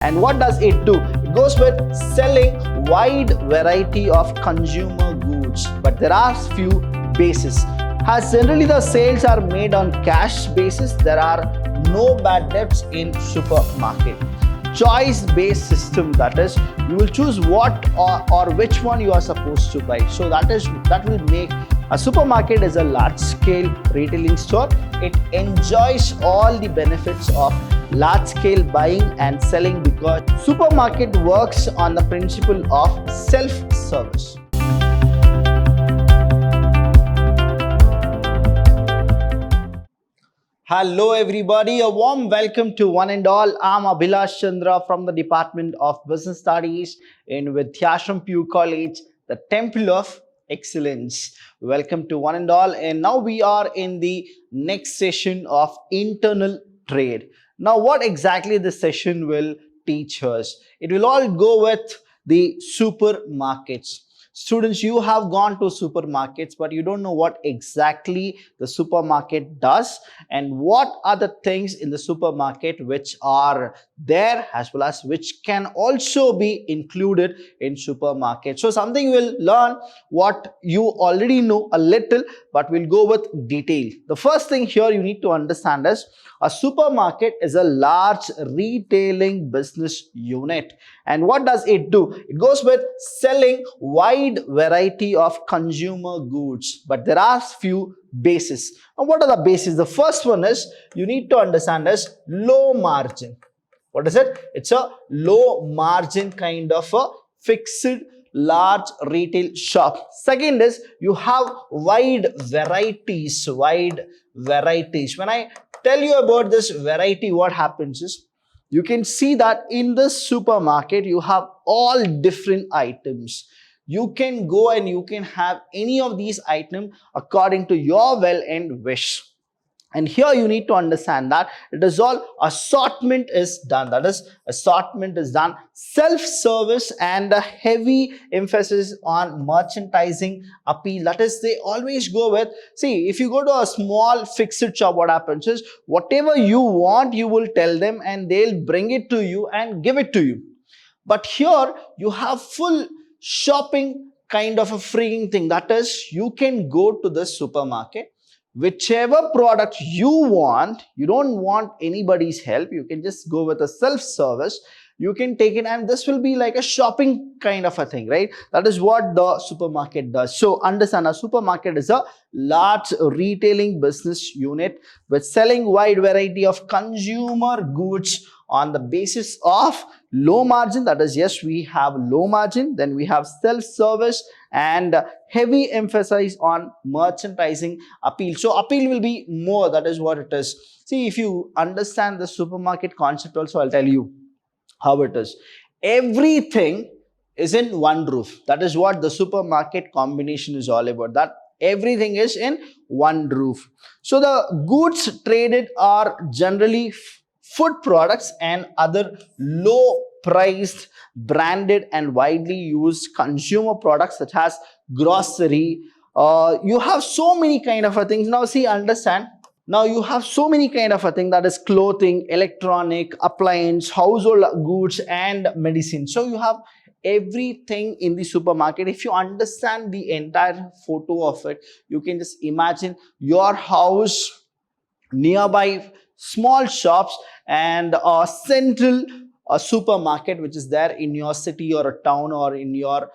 And what does it do? It goes with selling wide variety of consumer goods, but there are few bases. As generally the sales are made on cash basis, there are no bad debts in supermarket. Choice based system, that is, you will choose what or which one you are supposed to buy. So that will make a supermarket is a large scale retailing store. It enjoys all the benefits of large scale buying and selling because supermarket works on the principle of self service. Hello everybody, a warm welcome to one and all. I'm Abhilash Chandra from the Department of Business Studies in Vidyashram PU College, the Temple of Excellence. Welcome to one and all, and now we are in the next session of internal trade. Now what exactly this session will teach us? It will all go with the supermarkets. Students, you have gone to supermarkets, but you don't know what exactly the supermarket does and what are the things in the supermarket which are there as well as which can also be included in supermarket. So something we'll learn what you already know a little, but we'll go with detail. The first thing here you need to understand is a supermarket is a large retailing business unit. And what does it do? It goes with selling wide variety of consumer goods, but there are few bases. And what are the bases? The first one is you need to understand is low margin. What is it? It's a low margin kind of a fixed large retail shop. Second is you have wide varieties. When I tell you about this variety, what happens is you can see that in this supermarket you have all different items. You can go and you can have any of these items according to your will and wish. And here you need to understand that it is all assortment is done. That is, assortment is done. Self-service and a heavy emphasis on merchandising appeal. That is, they always go with, see, if you go to a small fixed shop, what happens is whatever you want, you will tell them and they'll bring it to you and give it to you. But here you have full shopping kind of a freeing thing. That is, you can go to the supermarket. Whichever product you want, you don't want anybody's help. You can just go with a self-service. You can take it and this will be like a shopping kind of a thing, right? That is what the supermarket does. So understand, a supermarket is a large retailing business unit with selling wide variety of consumer goods on the basis of low margin. That is, yes, we have low margin, then we have self-service and heavy emphasis on merchandising appeal. So appeal will be more. That is what it is. See, if you understand the supermarket concept also, I'll tell you how it is. Everything is in one roof. That is what the supermarket combination is all about. That everything is in one roof. So the goods traded are generally food products and other low priced, branded and widely used consumer products such as grocery. You have so many kind of things. Now see, understand. Now you have so many kind of a thing, that is clothing, electronic, appliance, household goods and medicine. So you have everything in the supermarket. If you understand the entire photo of it, you can just imagine your house, nearby small shops and a central supermarket which is there in your city or a town or in your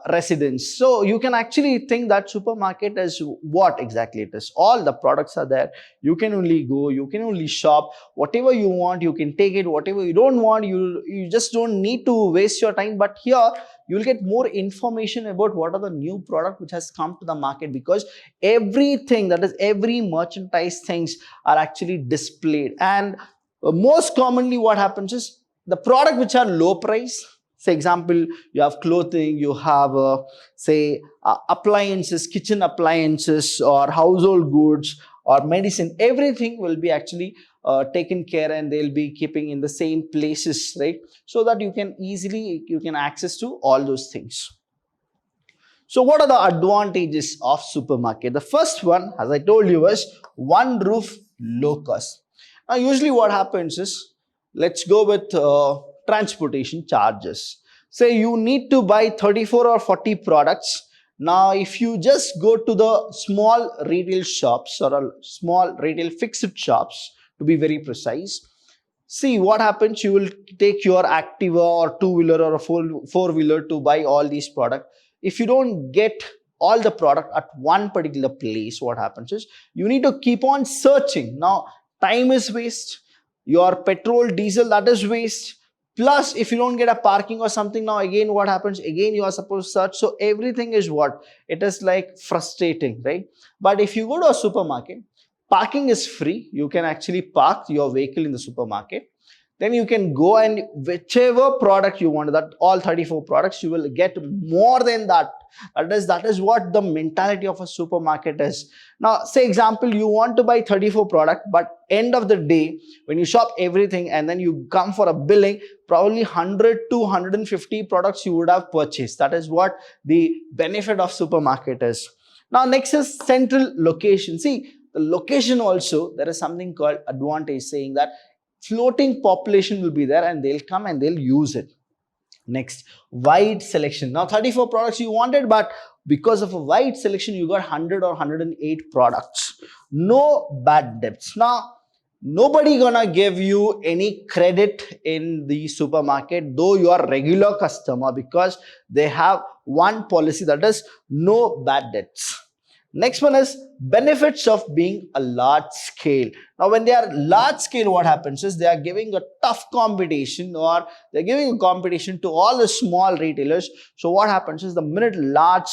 residence. So you can actually think that supermarket is what exactly it is. All the products are there. You can only go, you can only shop. Whatever you want, you can take it. Whatever you don't want, you just don't need to waste your time. But here you'll get more information about what are the new product which has come to the market, because everything, that is every merchandise things are actually displayed. And most commonly what happens is the product which are low price. Say example, you have clothing, you have appliances, kitchen appliances or household goods or medicine. Everything will be actually taken care and they'll be keeping in the same places, right? So that you can access to all those things. So what are the advantages of supermarket? The first one, as I told you, is one roof, low cost. Now usually what happens is Let's go with transportation charges. Say you need to buy 34 or 40 products. Now, if you just go to the small retail shops or a small retail fixed shops, to be very precise, see what happens. You will take your Activa or two-wheeler or a four-wheeler to buy all these products. If you don't get all the product at one particular place, what happens is you need to keep on searching. Now, time is waste, your petrol, diesel, that is waste. Plus, if you don't get a parking or something, now again what happens? Again you are supposed to search. So everything is what? It is like frustrating, right? But if you go to a supermarket, parking is free. You can actually park your vehicle in the supermarket. Then you can go and whichever product you want, that all 34 products, you will get more than that. That is what the mentality of a supermarket is. Now, say example, you want to buy 34 product, but end of the day, when you shop everything and then you come for a billing, probably 100 to 150 products you would have purchased. That is what the benefit of supermarket is. Now, next is central location. See, the location also, there is something called advantage, saying that floating population will be there and they'll come and they'll use it. Next, wide selection. Now 34 products you wanted, but because of a wide selection you got 100 or 108 products. No bad debts. Now nobody gonna give you any credit in the supermarket though you are regular customer, because they have one policy, that is no bad debts. Next one is benefits of being a large scale. Now, when they are large scale, what happens is they are giving a tough competition, or they're giving a competition to all the small retailers. So what happens is the minute large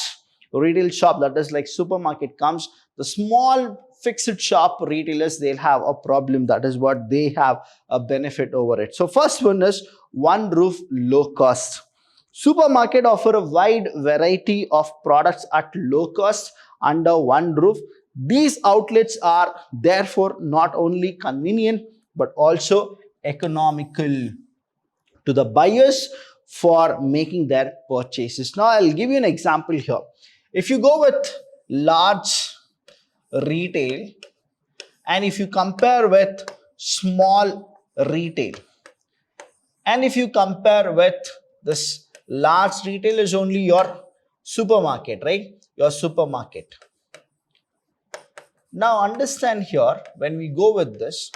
retail shop, that is like supermarket, comes, the small fixed shop retailers, they'll have a problem. That is what they have a benefit over it. So first one is one roof, low cost. Supermarket offer a wide variety of products at low cost under one roof. These outlets are therefore not only convenient but also economical to the buyers for making their purchases. Now I'll give you an example here. If you go with large retail and if you compare with small retail, and if you compare with this large retail is only your supermarket, right? Your supermarket. Now understand here, when we go with this,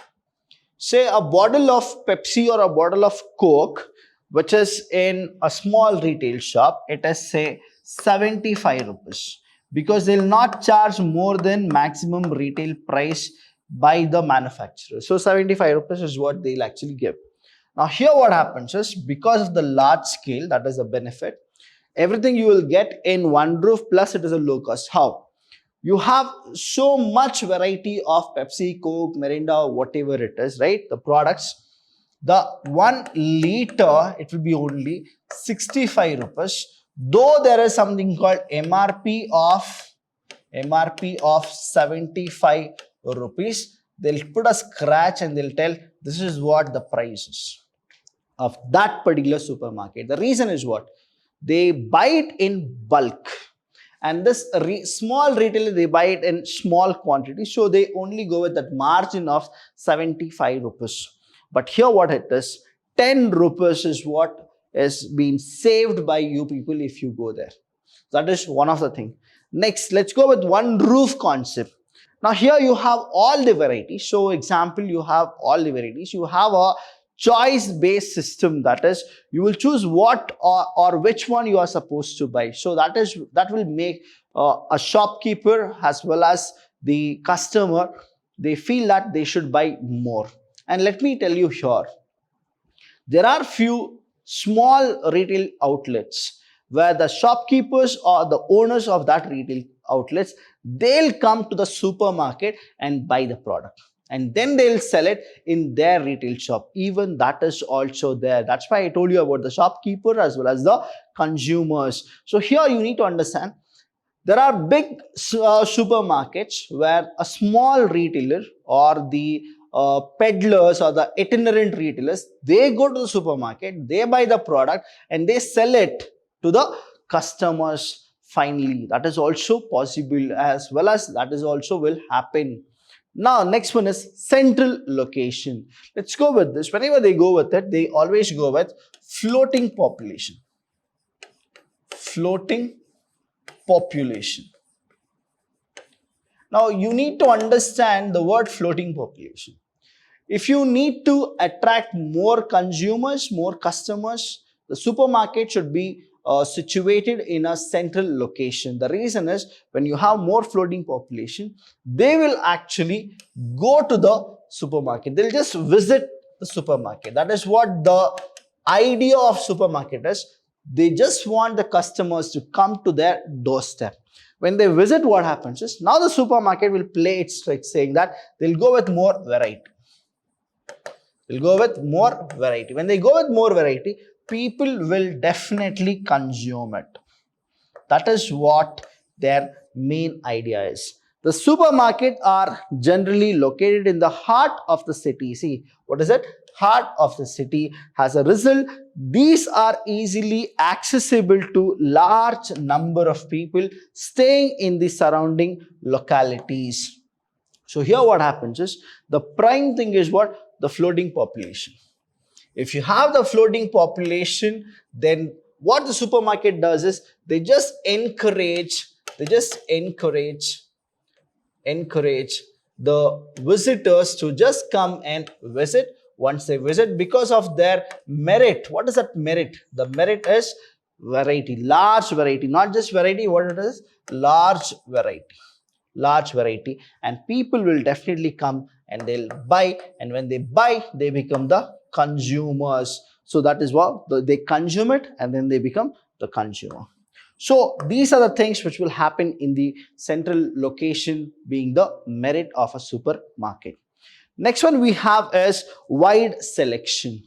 say a bottle of Pepsi or a bottle of Coke, which is in a small retail shop, it is say 75 rupees, because they'll not charge more than maximum retail price by the manufacturer. So 75 rupees is what they'll actually give. Now here what happens is, because of the large scale, that is the benefit, everything you will get in one roof, plus it is a low cost. How? You have so much variety of Pepsi, Coke, Mirinda, whatever it is, right? The products. The 1 liter, it will be only 65 rupees. Though there is something called MRP of 75 rupees, they'll put a scratch and they'll tell this is what the price is of that particular supermarket. The reason is what? They buy it in bulk, and this small retailer, they buy it in small quantity, so they only go with that margin of 75 rupees. But here what it is, 10 rupees is what is being saved by you people if you go there. That is one of the things. Next, let's go with one roof concept. Now here you have all the varieties. So example, you have all the varieties. You have a choice-based system, that is, you will choose what or which one you are supposed to buy. So that will make a shopkeeper as well as the customer, they feel that they should buy more. And let me tell you here, there are few small retail outlets where the shopkeepers or the owners of that retail outlets, they'll come to the supermarket and buy the product, and then they'll sell it in their retail shop. Even that is also there. That's why I told you about the shopkeeper as well as the consumers. So here you need to understand, there are big supermarkets where a small retailer or the peddlers or the itinerant retailers, they go to the supermarket, they buy the product and they sell it to the customers finally. That is also possible, as well as that is also will happen. Now, next one is central location. Let's go with this. Whenever they go with it, they always go with floating population. Floating population. Now, you need to understand the word floating population. If you need to attract more consumers, more customers, the supermarket should be situated in a central location. The reason is when you have more floating population, they will actually go to the supermarket. They'll just visit the supermarket. That is what the idea of supermarket is. They just want the customers to come to their doorstep. When they visit, what happens is now the supermarket will play its trick, saying that they'll go with more variety. Will go with more variety. When they go with more variety, people will definitely consume it. That is what their main idea is. The supermarkets are generally located in the heart of the city. See, what is it? Heart of the city. As a result, these are easily accessible to large number of people staying in the surrounding localities. So here what happens is, the prime thing is what? The floating population. If you have the floating population, then what the supermarket does is they just encourage the visitors to just come and visit. Once they visit, because of their merit. What is that merit? The merit is variety, large variety, not just variety. What it is? Large variety, and people will definitely come and they'll buy, and when they buy, they become the consumers. So that is what they consume it, and then they become the consumer. So these are the things which will happen in the central location, being the merit of a supermarket. Next one we have is wide selection.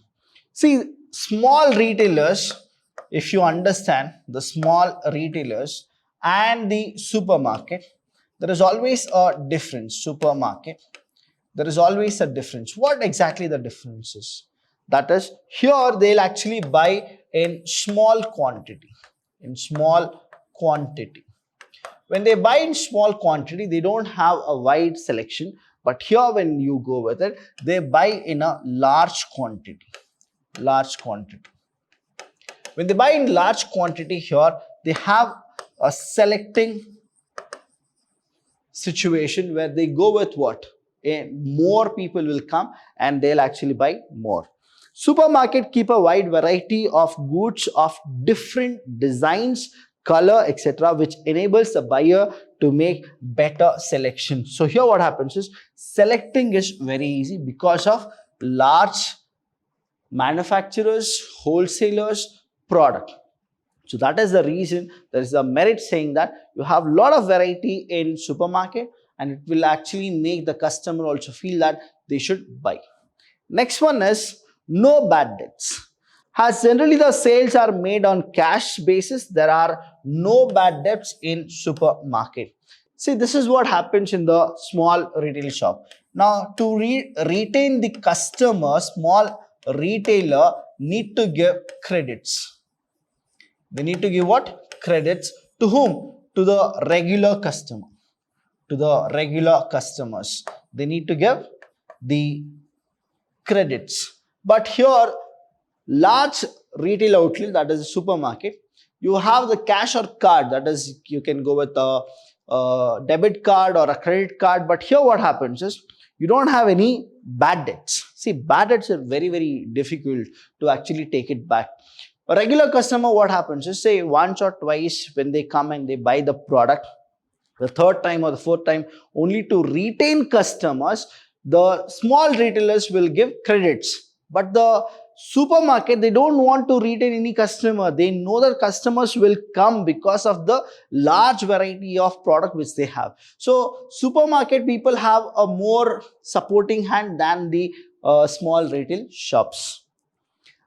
See, small retailers, if you understand the small retailers and the supermarket, there is always a difference. Supermarket, there is always a difference. What exactly the difference is? That is, here they'll actually buy in small quantity. When they buy in small quantity, they don't have a wide selection. But here when you go with it, they buy in a large quantity. When they buy in large quantity, here they have a selecting situation where they go with what? More people will come and they'll actually buy more. Supermarket keep a wide variety of goods of different designs, color, etc., which enables the buyer to make better selection. So here what happens is, selecting is very easy because of large manufacturers, wholesalers, product. So that is the reason there is a merit saying that you have a lot of variety in supermarket, and it will actually make the customer also feel that they should buy. Next one is no bad debts. As generally the sales are made on cash basis, there are no bad debts in supermarket. See, this is what happens in the small retail shop. Now, to retain the customer, small retailer need to give credits. They need to give what? Credits. To whom? To the regular customer. To the regular customers. They need to give the credits. But here, large retail outlet, that is a supermarket, you have the cash or card. That is, you can go with a debit card or a credit card. But here what happens is, you don't have any bad debts. See, bad debts are very, very difficult to actually take it back. A regular customer, what happens is, say once or twice when they come and they buy the product, the third time or the fourth time, only to retain customers, the small retailers will give credits. But the supermarket, they don't want to retain any customer. They know that customers will come because of the large variety of product which they have. So supermarket people have a more supporting hand than the small retail shops.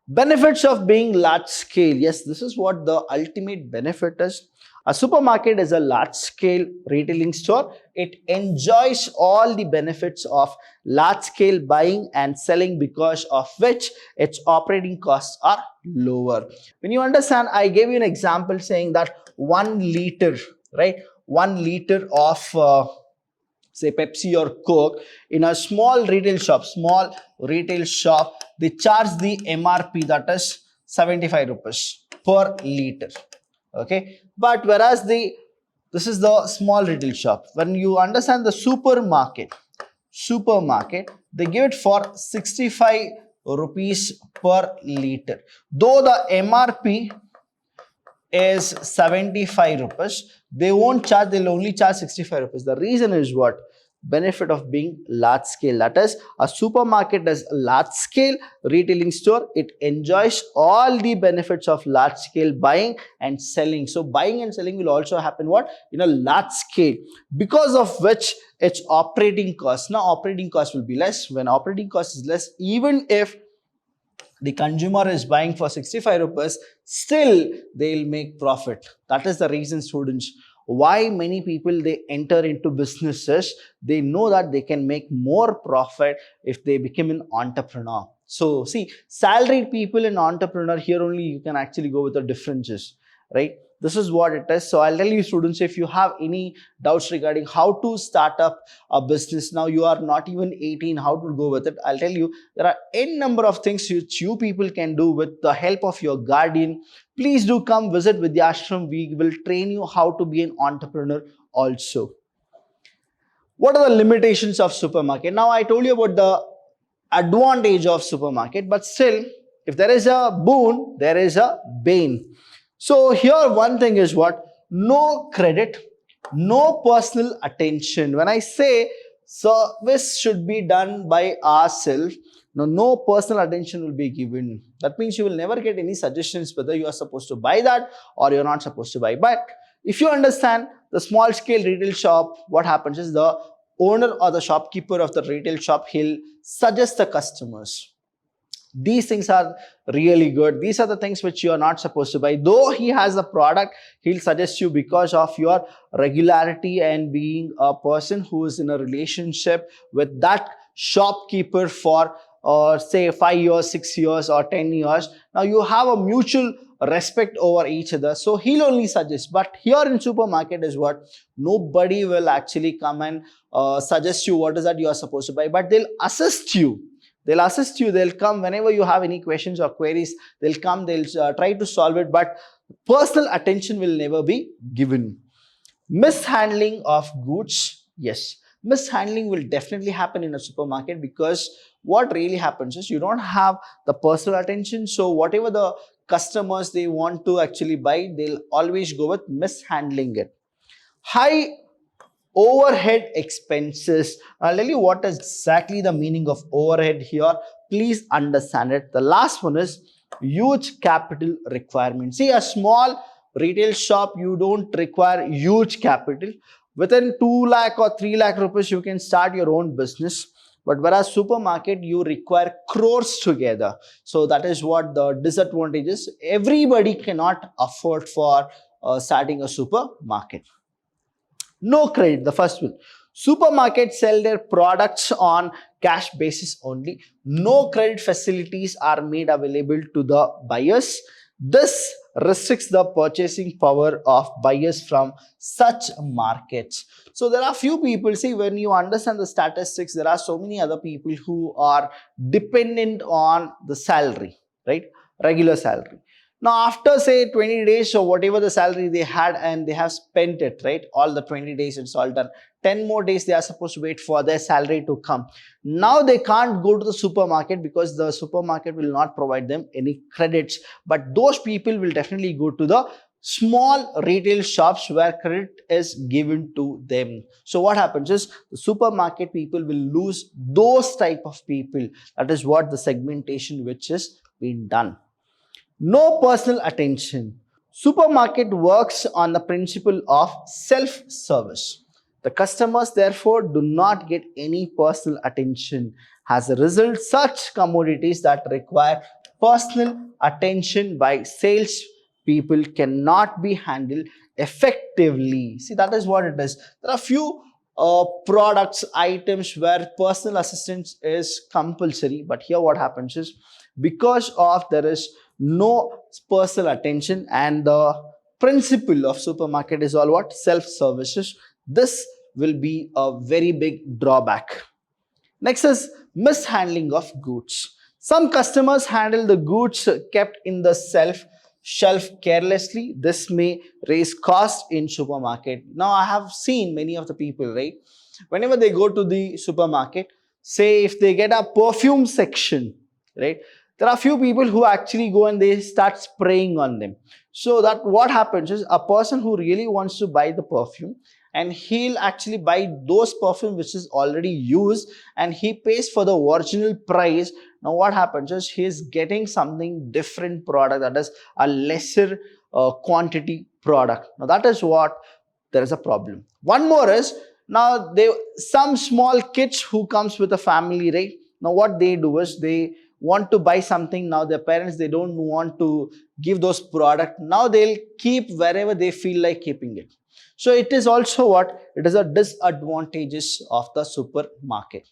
Benefits of being large scale. Yes, this is what the ultimate benefit is. A supermarket is a large scale retailing store. It enjoys all the benefits of large scale buying and selling, because of which its operating costs are lower. When you understand, I gave you an example saying that 1 liter, right? 1 liter of say Pepsi or Coke, in a small retail shop, they charge the MRP, that is 75 rupees per liter. Okay, but whereas this is the small retail shop. When you understand the supermarket, they give it for 65 rupees per liter. Though the MRP is 75 rupees, they won't charge, they'll only charge 65 rupees. The reason is what? Benefit of being large scale. That is, a supermarket is a large scale retailing store. It enjoys all the benefits of large scale buying and selling. So buying and selling will also happen what? In a large scale, because of which its operating cost. Now operating cost will be less. When operating cost is less, even if the consumer is buying for 65 rupees, still they'll make profit. That is the reason, students, why many people they enter into businesses. They know that they can make more profit if they become an entrepreneur. So see, salaried people and entrepreneur, here only you can actually go with the differences, right? This is what it is. So I'll tell you, students, if you have any doubts regarding how to start up a business, now you are not even 18, how to go with it, I'll tell you, there are n number of things which you people can do with the help of your guardian. Please do come visit Vidhyashram. We will train you how to be an entrepreneur also. What are the limitations of supermarket? Now I told you about the advantage of supermarket, but still, if there is a boon, there is a bane. So here one thing is what? No credit, no personal attention. When I say service should be done by ourselves, no personal attention will be given. That means you will never get any suggestions whether you are supposed to buy that or you're not supposed to buy. But if you understand the small scale retail shop, what happens is the owner or the shopkeeper of the retail shop, he'll suggest the customers. These things are really good. These are the things which you are not supposed to buy. Though he has the product, he'll suggest you because of your regularity and being a person who is in a relationship with that shopkeeper for say 5 years, 6 years or 10 years. Now you have a mutual respect over each other. So he'll only suggest. But here in supermarket is what? Nobody will actually come and suggest you what is that you are supposed to buy. But they'll assist you. They'll come whenever you have any questions or queries. They'll come, they'll try to solve it, but personal attention will never be given. Mishandling of goods, yes. Mishandling will definitely happen in a supermarket, because what really happens is you don't have the personal attention. So whatever the customers they want to actually buy, they'll always go with mishandling it. High overhead expenses. I'll tell you what is exactly the meaning of overhead here. Please understand it. The last one is huge capital requirement. See, a small retail shop, you don't require huge capital. Within 2 lakh or 3 lakh rupees, you can start your own business. But whereas supermarket, you require crores together. So that is what the disadvantage is. Everybody cannot afford for starting a supermarket. No credit, the first one. Supermarkets sell their products on cash basis only. No credit facilities are made available to the buyers. This restricts the purchasing power of buyers from such markets. So there are few people, see, when you understand the statistics, there are so many other people who are dependent on the salary, right? Regular salary. Now, after say 20 days or whatever the salary they had and they have spent it, right? All the 20 days, it's all done. 10 more days, they are supposed to wait for their salary to come. Now, they can't go to the supermarket because the supermarket will not provide them any credits. But those people will definitely go to the small retail shops where credit is given to them. So what happens is the supermarket people will lose those type of people. That is what the segmentation which is being done. No personal attention. Supermarket works on the principle of self-service. The customers therefore do not get any personal attention. As a result, such commodities that require personal attention by sales people cannot be handled effectively. See, that is what it is. There are few products, items where personal assistance is compulsory, but here what happens is because of there is no personal attention and the principle of supermarket is all what? Self-services. This will be a very big drawback. Next is mishandling of goods. Some customers handle the goods kept in the shelf carelessly. This may raise cost in supermarket. Now I have seen many of the people, right? Whenever they go to the supermarket, say if they get a perfume section, right? There are few people who actually go and they start spraying on them. So that what happens is a person who really wants to buy the perfume, and he'll actually buy those perfume which is already used, and he pays for the original price. Now what happens is he is getting something different product, that is a lesser quantity product. Now that is what there is a problem. One more is, now they some small kids who comes with a family, right? Now what they do is they want to buy something. Now their parents, they don't want to give those product. Now they'll keep wherever they feel like keeping it. So it is also what it is a disadvantages of the supermarket.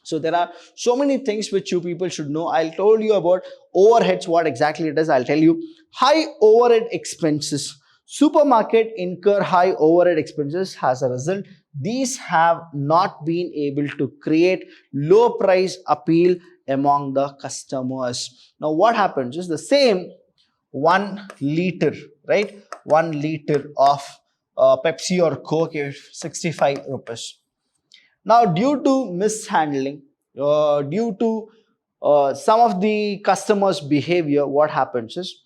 So there are so many things which you people should know. I'll told you about overheads, what exactly it is. I'll tell you. High overhead expenses. Supermarket incur high overhead expenses. As a result, these have not been able to create low price appeal among the customers. Now what happens is the same 1 liter, right? 1 liter of Pepsi or Coke is 65 rupees. Now, due to mishandling, due to some of the customers' behavior, what happens is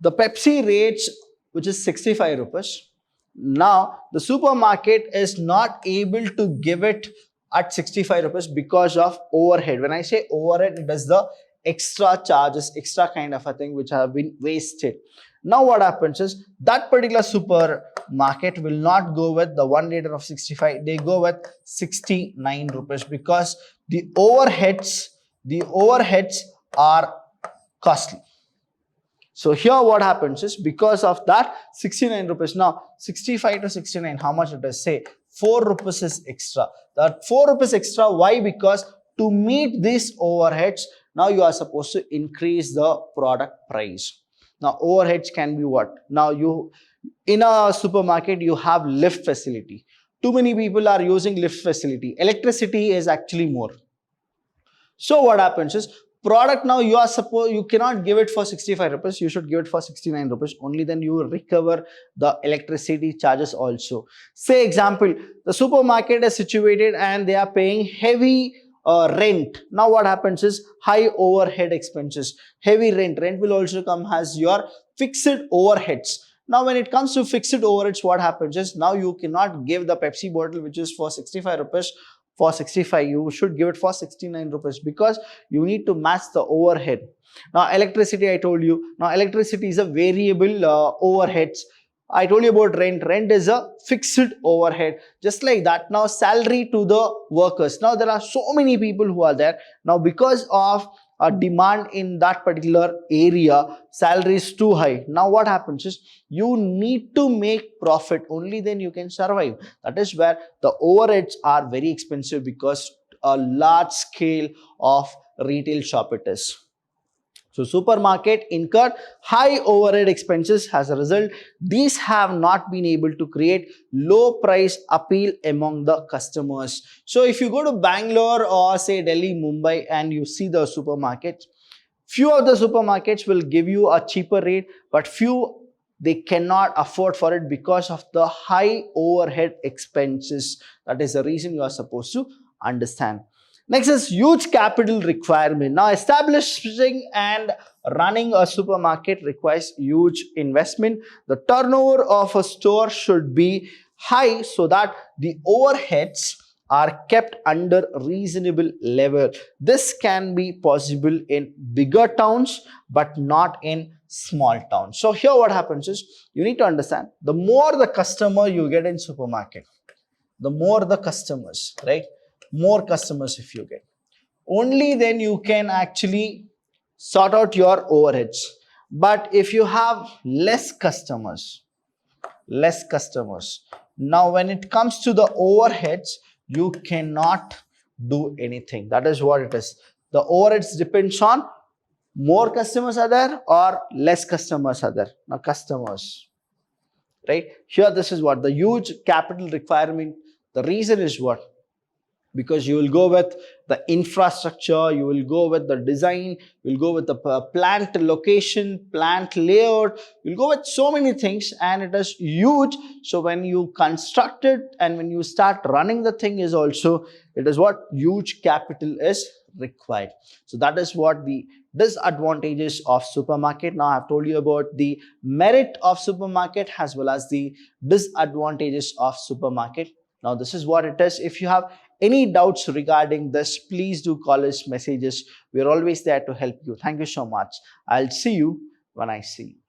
the Pepsi rates, which is 65 rupees. Now, the supermarket is not able to give it at 65 rupees because of overhead. When I say overhead, it is the extra charges, extra kind of a thing which have been wasted. Now what happens is that particular supermarket will not go with the 1 liter of 65, they go with 69 rupees because the overheads are costly. So here what happens is because of that 69 rupees, now 65 to 69, how much it is? Say 4 rupees is extra. That 4 rupees extra, why? Because to meet these overheads, now you are supposed to increase the product price. Now overheads can be what? Now you in a supermarket you have lift facility. Too many people are using lift facility. Electricity is actually more. So what happens is product, now you cannot give it for 65 rupees, you should give it for 69 rupees. Only then you will recover the electricity charges also. Say example, the supermarket is situated and they are paying heavy rent. Now what happens is high overhead expenses, heavy rent will also come as your fixed overheads. Now when it comes to fixed overheads, what happens is now you cannot give the Pepsi bottle which is for 65 rupees for 65, you should give it for 69 rupees because you need to match the overhead. Now electricity, I told you, now electricity is a variable overheads. I told you about rent is a fixed overhead, just like that. Now salary to the workers, now there are so many people who are there. Now because of a demand in that particular area, salary is too high. Now what happens is you need to make profit, only then you can survive. That is where the overheads are very expensive because a large scale of retail shop it is. So supermarket incurred high overhead expenses. As a result, these have not been able to create low price appeal among the customers. So if you go to Bangalore or say Delhi, Mumbai and you see the supermarkets, few of the supermarkets will give you a cheaper rate, but few they cannot afford for it because of the high overhead expenses. That is the reason you are supposed to understand. Next is huge capital requirement. Now establishing and running a supermarket requires huge investment. The turnover of a store should be high so that the overheads are kept under reasonable level. This can be possible in bigger towns but not in small towns. So here what happens is you need to understand, the more the customer you get in supermarket, the more the customers, right? More customers if you get, only then you can actually sort out your overheads. But if you have less customers, now when it comes to the overheads, you cannot do anything. That is what it is. The overheads depends on more customers are there or less customers are there. Now customers, right? Here, this is what the huge capital requirement. The reason is what? Because you will go with the infrastructure, you will go with the design, you will go with the plant location, plant layout, you'll go with so many things, and it is huge. So when you construct it and when you start running the thing is also, it is what huge capital is required. So that is what the disadvantages of supermarket. Now I've told you about the merit of supermarket as well as the disadvantages of supermarket. Now this is what it is. If you have any doubts regarding this, please do call us, messages. We're always there to help you. Thank you so much. I'll see you when I see you.